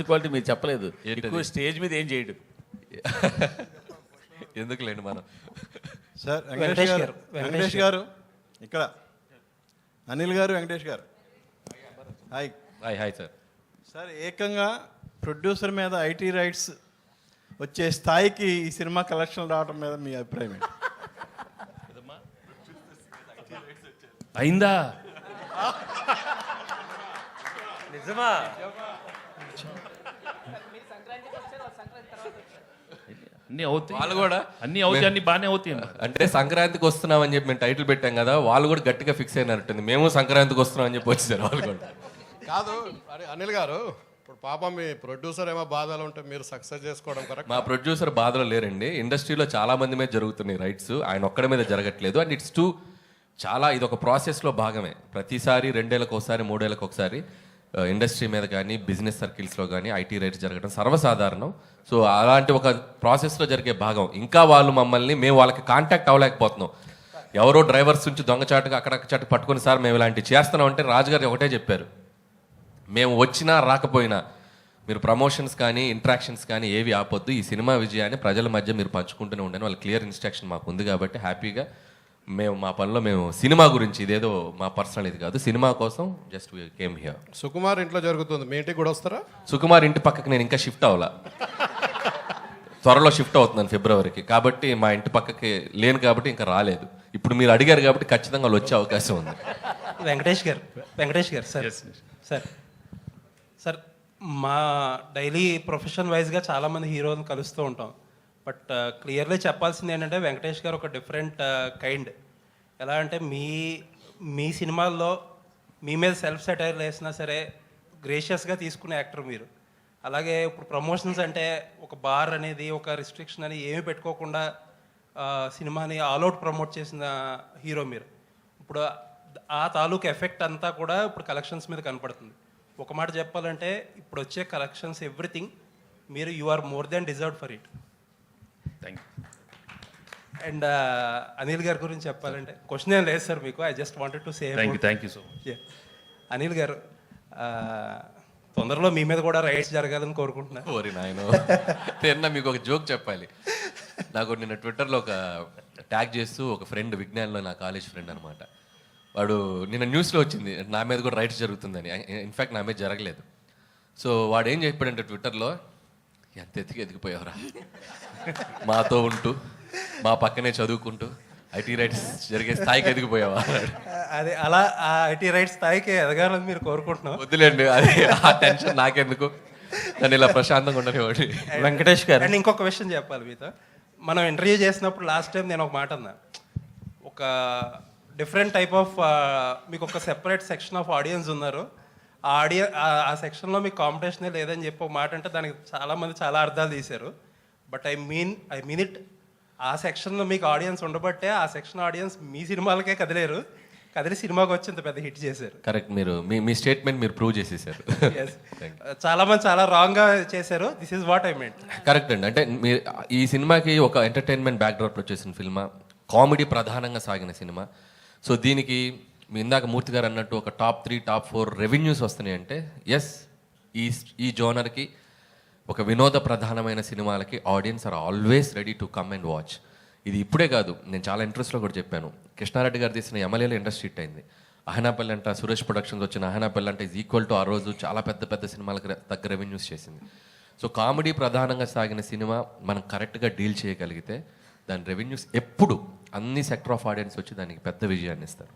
Quality మీరు చెప్పలేదు. ఎక్కువ స్టేజ్ మీద ఏం చేయడు. ఎందుకులేండి మనం. సార్ వెంకటేష్ గారు ఇక్కడ, అనిల్ గారు, వెంకటేష్ గారు, hi. Hi hi sir. Sir ఏకంగా ప్రొడ్యూసర్ మీద ఐటీ రైట్స్ వచ్చే స్థాయికి ఈ సినిమా కలెక్షన్ రావడం మీద మీ అభిప్రాయం ఏంటి? అయిందా? నిజమా? అన్నీ అవుతాయి, వాళ్ళు కూడా అన్నీ అవుతాయి, అన్ని బాగానే అవుతాయి. అంటే సంక్రాంతికి వస్తున్నాం అని చెప్పి మేము టైటిల్ పెట్టాం కదా, వాళ్ళు కూడా గట్టిగా ఫిక్స్ అయినట్టుంది. మేము సంక్రాంతికి వస్తున్నాం అని చెప్పి వచ్చేసారు వాళ్ళు కూడా. కాదు అనిల్ గారు, ఇప్పుడు పాపం మీ ప్రొడ్యూసర్ ఏమో బాధలు ఉంటే మీరు సక్సెస్ చేసుకోవడం కరెక్ట్. మా ప్రొడ్యూసర్ బాధలో లేరండి. ఇండస్ట్రీలో చాలా మంది మీద జరుగుతున్నాయి రైట్స్, ఆయన ఒక్కడి మీద జరగట్లేదు. అండ్ ఇట్స్ టూ చాలా, ఇది ఒక ప్రాసెస్లో భాగమే. ప్రతిసారి 2 ఏళ్ళకి ఒకసారి 3 ఏళ్ళకి ఒకసారి ఇండస్ట్రీ మీద కానీ బిజినెస్ సర్కిల్స్లో కానీ ఐటీ రైట్స్ జరగడం సర్వసాధారణం. సో అలాంటి ఒక ప్రాసెస్లో జరిగే భాగం. ఇంకా వాళ్ళు మమ్మల్ని, మేము వాళ్ళకి కాంటాక్ట్ అవ్వలేకపోతున్నాం. ఎవరో డ్రైవర్స్ నుంచి దొంగచాటుగా అక్కడక్కడ పట్టుకుని సార్ మేము ఇలాంటివి చేస్తున్నాం అంటే రాజుగారు ఒకటే చెప్పారు, మేము వచ్చినా రాకపోయినా మీరు ప్రమోషన్స్ కానీ ఇంట్రాక్షన్స్ కానీ ఏవి ఆపొద్దు, ఈ సినిమా విజయాన్ని ప్రజల మధ్య మీరు పంచుకుంటూనే ఉండని వాళ్ళు క్లియర్ ఇన్స్ట్రక్షన్ మాకు ఉంది. కాబట్టి హ్యాపీగా మేము మా పనిలో మేము సినిమా గురించి, ఇదేదో మా పర్సనల్ ఇది కాదు, సినిమా కోసం జస్ట్ కేమ్ హియర్. సుకుమార్ ఇంట్లో జరుగుతుంది, మీ ఇంటికి కూడా వస్తారా? సుకుమార్ ఇంటి పక్కకి నేను ఇంకా షిఫ్ట్ అవ్వాలా, త్వరలో షిఫ్ట్ అవుతున్నాను ఫిబ్రవరికి. కాబట్టి మా ఇంటి పక్కకి లేను కాబట్టి ఇంకా రాలేదు. ఇప్పుడు మీరు అడిగారు కాబట్టి ఖచ్చితంగా వాళ్ళు వచ్చే అవకాశం ఉంది. వెంకటేష్ గారు సార్ సార్ మా డైలీ ప్రొఫెషన్ వైజ్గా చాలామంది హీరోని కలుస్తూ ఉంటాం. బట్ క్లియర్లీ చెప్పాల్సింది ఏంటంటే వెంకటేష్ గారు ఒక డిఫరెంట్ కైండ్. ఎలా అంటే మీ సినిమాల్లో మీ మీద సెల్ఫ్ సెటైర్ వేసినా సరే గ్రేషియస్గా తీసుకునే యాక్టర్ మీరు. అలాగే ఇప్పుడు ప్రమోషన్స్ అంటే ఒక బార్ అనేది, ఒక రిస్ట్రిక్షన్ అని ఏమీ పెట్టుకోకుండా సినిమాని ఆల్అవుట్ ప్రమోట్ చేసిన హీరో మీరు. ఇప్పుడు ఆ తాలూకు ఎఫెక్ట్ అంతా కూడా ఇప్పుడు కలెక్షన్స్ మీద కనపడుతుంది. ఒక మాట చెప్పాలంటే ఇప్పుడు వచ్చే కలెక్షన్స్ ఎవ్రీథింగ్ మీరు you are more than deserved for it. Thank you. And Anil గారి గురించి చెప్పాలంటే క్వశ్చన్ ఏం లేదు సార్ మీకు, I just wanted to say. Thank you so much. Anil garu, తొందరలో మీ మీద కూడా రైట్స్ జరగాలని కోరుకుంటున్నాను. ఓరి నాయనో, నిన్న మీకు ఒక జోక్ చెప్పాలి. నాకు నిన్న ట్విట్టర్లో ఒక ట్యాగ్ చేస్తూ ఒక ఫ్రెండ్, విజ్ఞాన్లో నా కాలేజ్ ఫ్రెండ్ అనమాట, వాడు నిన్న న్యూస్లో వచ్చింది నా మీద కూడా రైట్స్ జరుగుతుందని. ఇన్ఫ్యాక్ట్ నా మీద జరగలేదు. సో వాడు ఏం చెప్పాడంటే ట్విట్టర్లో, ఎంత ఎదిగిపోయావురా, మాతో ఉంటూ మా పక్కనే చదువుకుంటూ ఐటీ రైట్స్ జరిగే స్థాయికి ఎదిగిపోయావా అన్నాడు. అదే అలా ఆ ఐటీ రైట్స్ స్థాయికి ఎదగాలని మీరు కోరుకుంటున్నాం. వద్దులేండి, అది ఆ టెన్షన్ నాకెందుకు, నన్ను ఇలా ప్రశాంతంగా ఉండనివ్వండి. వెంకటేష్ గారు, అండ్ ఇంకొక విషయం చెప్పాలి మీతో. మనం ఇంటర్వ్యూ చేసినప్పుడు లాస్ట్ టైం నేను ఒక మాట అన్నా, ఒక డిఫరెంట్ టైప్ ఆఫ్ మీకు ఒక సెపరేట్ సెక్షన్ ఆఫ్ ఆడియన్స్ ఉన్నారు, ఆ సెక్షన్లో మీకు కాంపిటీషనే లేదని చెప్పి ఒక మాట అంటే దానికి చాలామంది చాలా అర్థాలు తీశారు. But I mean it. ఆ సెక్షన్లో మీకు ఆడియన్స్ ఉండబట్టే ఆ సెక్షన్ ఆడియన్స్ మీ సినిమాలకే కదిలి సినిమాకి వచ్చి ఇంత పెద్ద హిట్ చేశారు. కరెక్ట్, మీరు మీ స్టేట్మెంట్ మీరు ప్రూవ్ చేసేసారు. చాలా మంది చాలా రాంగ్గా చేశారు. This is what I meant. Correct అండి. అంటే మీరు ఈ సినిమాకి ఒక ఎంటర్టైన్మెంట్ బ్యాక్డ్రాప్లో చేసిన సినిమా, కామెడీ ప్రధానంగా సాగిన సినిమా. సో దీనికి మీ ఇందాక మూర్తి గారు అన్నట్టు ఒక టాప్ 3 టాప్ 4 రెవెన్యూస్ వస్తున్నాయి అంటే ఎస్, ఈ జోనర్కి, ఒక వినోద ప్రధానమైన సినిమాలకి audience are always ready to come and watch. ఇది ఇప్పుడే కాదు, నేను చాలా ఇంట్రెస్ట్లో కూడా చెప్పాను. కృష్ణారెడ్డి గారు తీసిన ఎమ్మెల్యేలో ఇండస్ట్రీ హిట్ అయింది. అహనాపల్లి అంట, సురేష్ ప్రొడక్షన్స్ వచ్చిన అహనాపల్లి అంటే ఈజ్ ఈక్వల్ టు ఆ రోజు చాలా పెద్ద సినిమాలకు తగ్గ రెవెన్యూస్ చేసింది. సో కామెడీ ప్రధానంగా సాగిన సినిమా మనం కరెక్ట్గా డీల్ చేయగలిగితే దాని రెవెన్యూస్ ఎప్పుడు అన్ని సెక్టర్ ఆఫ్ ఆడియన్స్ వచ్చి దానికి పెద్ద విజయాన్ని ఇస్తారు.